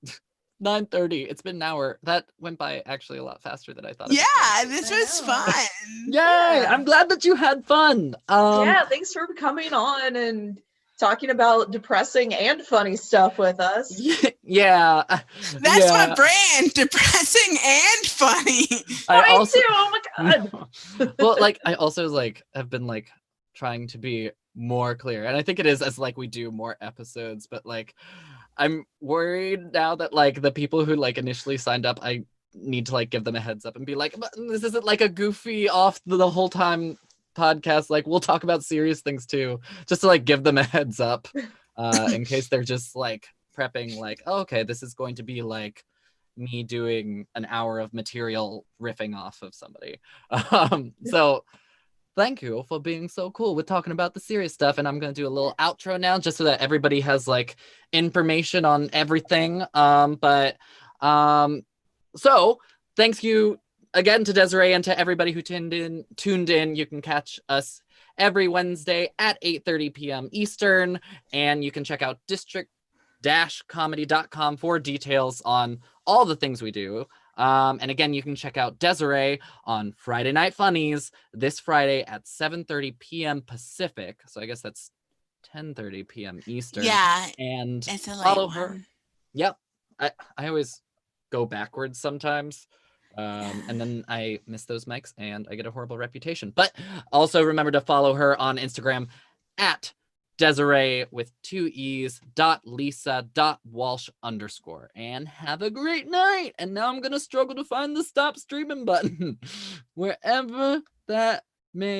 9:30. It's been an hour. That went by actually a lot faster than I thought. Yeah, this was fun. Yay! Yeah. I'm glad that you had fun. Yeah, thanks for coming on and talking about depressing and funny stuff with us. Yeah. That's my brand, depressing and funny. Mine too. Oh my god. Well, like I also like have been like trying to be more clear. And I think it is as like we do more episodes, but like I'm worried now that like the people who like initially signed up, I need to like give them a heads up and be like, but this isn't like a goofy off the whole time podcast. Like we'll talk about serious things too, just to like give them a heads up in case they're just like prepping like, oh, okay, this is going to be like me doing an hour of material riffing off of somebody. So thank you for being so cool with talking about the serious stuff. And I'm going to do a little outro now just so that everybody has like information on everything. So thanks you again to Desiree and to everybody who tuned in. You can catch us every Wednesday at 8:30 p.m. Eastern. And you can check out district-comedy.com for details on all the things we do. And again, you can check out Desiree on Friday Night Funnies this Friday at 7:30 p.m. Pacific. So I guess that's 10:30 p.m. Eastern. Yeah. And it's a follow late her. one. Yep. I always go backwards sometimes. And then I miss those mics and I get a horrible reputation. But also remember to follow her on Instagram at Desiree with 2 E's .lisa.walsh_. And have a great night. And now I'm gonna struggle to find the stop streaming button wherever that